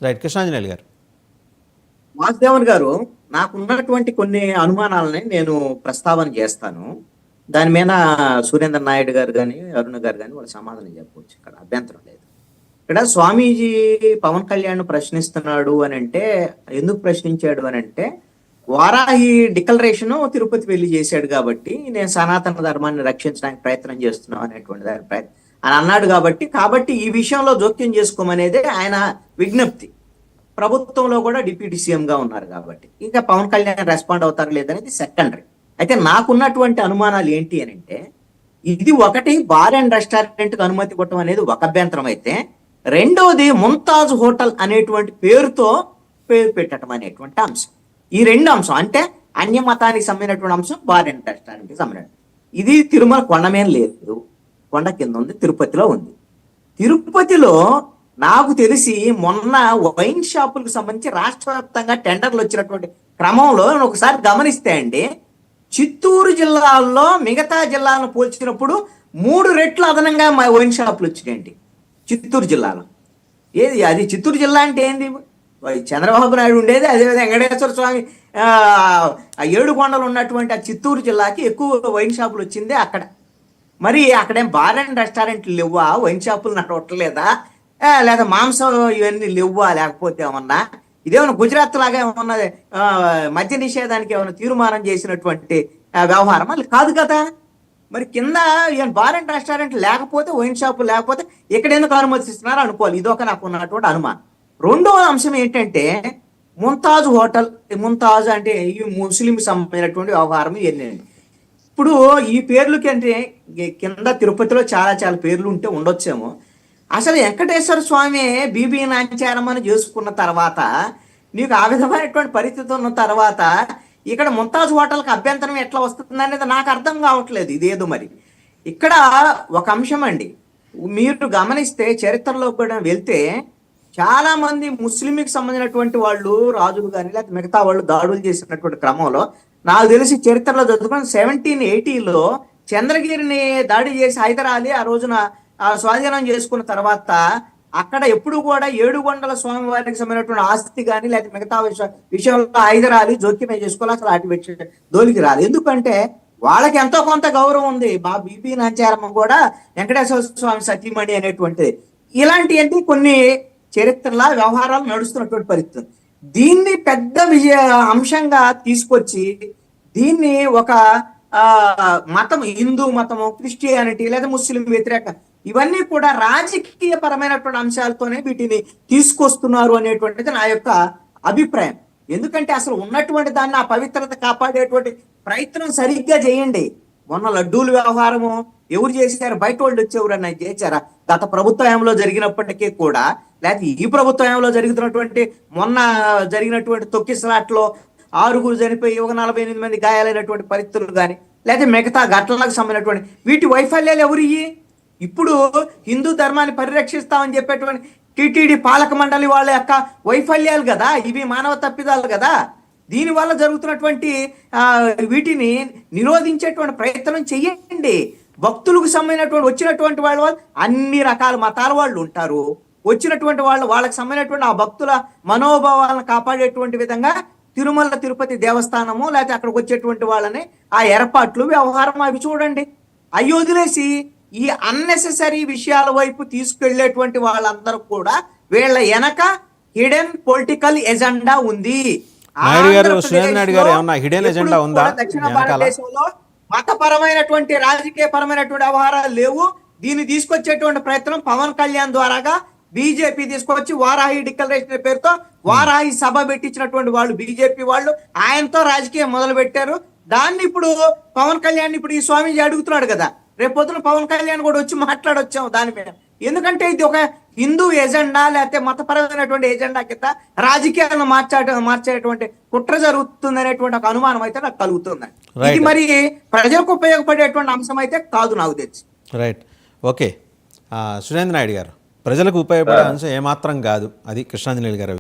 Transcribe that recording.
Right. Krishnanjaneyulu గారు. వాసుదేవన్ గారు, నాకున్నటువంటి కొన్ని అనుమానాలని నేను ప్రస్తావన చేస్తాను. దాని మీద సురేంద్ర నాయుడు గారు కానీ, అరుణ్ గారు కానీ వాళ్ళు సమాధానం చెప్పవచ్చు. ఇక్కడ అభ్యంతరం లేదు. ఇక్కడ స్వామీజీ పవన్ కళ్యాణ్ ప్రశ్నిస్తున్నాడు అని అంటే, ఎందుకు ప్రశ్నించాడు అని అంటే, వారాహి డిక్లరేషన్ తిరుపతి వెళ్ళి చేశాడు కాబట్టి నేను సనాతన ధర్మాన్ని రక్షించడానికి ప్రయత్నం చేస్తున్నాను అనేటువంటి దాని అని అన్నాడు కాబట్టి ఈ విషయంలో జోక్యం చేసుకోమనేదే ఆయన విజ్ఞప్తి. ప్రభుత్వంలో కూడా డిప్యూటీ సీఎం గా ఉన్నారు కాబట్టి ఇంకా పవన్ కళ్యాణ్ రెస్పాండ్ అవుతారు లేదనేది సెకండరీ. అయితే నాకున్నటువంటి అనుమానాలు ఏంటి అని అంటే, ఇది ఒకటి బార్ అండ్ రెస్టారెంట్ కు అనుమతి ఇవ్వటం అనేది ఒక అభ్యంతరం అయితే, రెండోది ముంతాజ్ హోటల్ అనేటువంటి పేరుతో పేరు పెట్టడం అనేటువంటి అంశం. ఈ రెండు అంశం అంటే అన్య మతానికి సంబంధించినటువంటి అంశం, బార్ అండ్ రెస్టారెంట్ కి సంబంధించిన ఇది తిరుమల కొండమేం లేదు, కొండ కింద ఉంది, తిరుపతిలో ఉంది. తిరుపతిలో నాకు తెలిసి మొన్న వైన్ షాపులకు సంబంధించి రాష్ట్ర వ్యాప్తంగా టెండర్లు వచ్చినటువంటి క్రమంలో ఒకసారి గమనిస్తే అండి, చిత్తూరు జిల్లాలో మిగతా జిల్లాలను పోల్చినప్పుడు 3 రెట్లు అదనంగా వైన్ షాపులు వచ్చినాయండి చిత్తూరు జిల్లాలో. ఏది అది చిత్తూరు జిల్లా అంటే ఏంది? చంద్రబాబు నాయుడు ఉండేది, అదేవిధంగా వెంకటేశ్వర స్వామి ఏడుకొండలు ఉన్నటువంటి ఆ చిత్తూరు జిల్లాకి ఎక్కువ వైన్ షాపులు వచ్చింది అక్కడ. మరి అక్కడేం బార్ అండ్ రెస్టారెంట్లు లేవా? వైన్ షాపులు నడవట్లేదా? లేదా మాంసం ఇవన్నీ లేవా? లేకపోతే ఏమన్నా ఇదేమన్నా గుజరాత్ లాగా ఏమన్నా మద్య నిషేధానికి ఏమైనా తీర్మానం చేసినటువంటి వ్యవహారం అది కాదు కదా. మరి కింద బార్ అండ్ రెస్టారెంట్ లేకపోతే, వైన్ షాపు లేకపోతే ఇక్కడ ఎందుకు అనుమతిస్తున్నారు అనుకోవాలి. ఇదొక నాకు ఉన్నటువంటి అనుమానం. రెండో అంశం ఏంటంటే, ముంతాజ్ హోటల్, ముంతాజ్ అంటే ఈ ముస్లిం సంబంధించినటువంటి వ్యవహారం ఇవన్నీ. ఇప్పుడు ఈ పేర్లకి అంటే కింద తిరుపతిలో చాలా చాలా పేర్లు ఉంటే ఉండొచ్చేమో. అసలు వెంకటేశ్వర స్వామి బీబీ నాంచారమ్మని చేసుకున్న తర్వాత, నీకు ఆ విధమైనటువంటి పరిస్థితి ఉన్న తర్వాత ఇక్కడ ముంతాజ్ హోటల్కి అభ్యంతరం ఎట్లా వస్తుంది అనేది నాకు అర్థం కావట్లేదు. ఇదేదో మరి ఇక్కడ ఒక అంశం అండి, మీరు గమనిస్తే చరిత్రలో కూడా వెళ్తే చాలా మంది ముస్లింకి సంబంధించినటువంటి వాళ్ళు, రాజులు కానీ లేకపోతే మిగతా వాళ్ళు దాడులు చేసినటువంటి క్రమంలో నాకు తెలిసి చరిత్రలో చదువుకుని 1780లో చంద్రగిరిని దాడి చేసి హైదర్ అలీ ఆ రోజున స్వాధీనం చేసుకున్న తర్వాత అక్కడ ఎప్పుడు కూడా ఏడుకొండల స్వామి వారికి సంబంధించినటువంటి ఆస్తి కానీ లేకపోతే మిగతా విషయంలో హైదర్ అలీ జోక్యమే చేసుకోవాలి, అసలు అటు దోలికి రాదు. ఎందుకంటే వాళ్ళకి ఎంతో కొంత గౌరవం ఉంది. బీబీ నాంచారమ్మ కూడా వెంకటేశ్వర స్వామి సతీమణి అనేటువంటిది. ఇలాంటి కొన్ని చరిత్రల వ్యవహారాలు నడుస్తున్నటువంటి పరిస్థితి. దీన్ని పెద్ద అంశంగా తీసుకొచ్చి దీన్ని ఒక మతం, హిందూ మతము, క్రిస్టియానిటీ లేదా ముస్లిం వ్యతిరేక ఇవన్నీ కూడా రాజకీయ పరమైనటువంటి అంశాలతోనే వీటిని తీసుకొస్తున్నారు అనేటువంటిది నా యొక్క అభిప్రాయం. ఎందుకంటే అసలు ఉన్నటువంటి దాన్ని ఆ పవిత్రత కాపాడేటువంటి ప్రయత్నం సరిగ్గా చేయండి. మొన్న లడ్డూల వ్యవహారము ఎవరు చేశారు? బయట వాళ్ళు వచ్చేవారన్నా చేశారా? గత ప్రభుత్వంలో జరిగినప్పటికీ కూడా, లేకపోతే ఈ ప్రభుత్వంలో జరుగుతున్నటువంటి మొన్న జరిగినటువంటి తొక్కిసలాట్లో 6 చనిపోయి 48 మంది గాయాలైనటువంటి పరిస్థితులు కానీ, లేకపోతే మిగతా ఘటనలకు సంబంధించినటువంటి వీటి వైఫల్యాలు ఎవరు? ఇప్పుడు హిందూ ధర్మాన్ని పరిరక్షిస్తామని చెప్పేటువంటి టిటిడి పాలక మండలి వాళ్ళ యొక్క వైఫల్యాలు కదా ఇవి, మానవ తప్పిదాలు కదా. దీనివల్ల జరుగుతున్నటువంటి వీటిని నిరోధించేటువంటి ప్రయత్నం చెయ్యండి. భక్తులకు సంబంధించినటువంటి వచ్చినటువంటి వాళ్ళు అన్ని రకాల మతాల వాళ్ళు ఉంటారు. వచ్చినటువంటి వాళ్ళకి సంబంధించినటువంటి ఆ భక్తుల మనోభావాలను కాపాడేటువంటి విధంగా తిరుమల తిరుపతి దేవస్థానము లేకపోతే అక్కడికి వచ్చేటువంటి వాళ్ళని ఆ ఏర్పాట్లు వ్యవహారం అవి చూడండి. అవి వదిలేసి ఈ అన్నెసెసరీ విషయాల వైపు తీసుకెళ్లేటువంటి వాళ్ళందరూ కూడా వీళ్ళ వెనక హిడెన్ పొలిటికల్ ఎజెండా ఉంది. దక్షిణ భారతదేశంలో మతపరమైనటువంటి రాజకీయ పరమైనటువంటి వ్యవహారాలు లేవు. దీన్ని తీసుకొచ్చేటువంటి ప్రయత్నం పవన్ కళ్యాణ్ ద్వారాగా బీజేపీ తీసుకొచ్చి వారాహి డిక్లరేషన్ పేరుతో వారాహి సభ పెట్టించినటువంటి వాళ్ళు బీజేపీ వాళ్ళు, ఆయనతో రాజకీయం మొదలు పెట్టారు. దాన్ని ఇప్పుడు పవన్ కళ్యాణ్ ఇప్పుడు ఈ స్వామీజీ అడుగుతున్నాడు కదా, రేపు పొద్దున పవన్ కళ్యాణ్ కూడా వచ్చి మాట్లాడొచ్చాము దాని మీద. ఎందుకంటే ఇది ఒక హిందూ ఎజెండా లేకపోతే మతపరమైనటువంటి ఎజెండా కింద రాజకీయాలను మార్చేటువంటి కుట్ర జరుగుతుంది అనేటువంటి ఒక అనుమానం అయితే నాకు కలుగుతుంది. ఇది మరి ప్రజలకు ఉపయోగపడేటువంటి అంశం అయితే కాదు నాకు తెలిసి. Right, okay. సురేంద్ర నాయుడు గారు, ప్రజలకు ఉపయోగపడే అంశం ఏమాత్రం కాదు, అది కృష్ణాంజనేయులు గారు.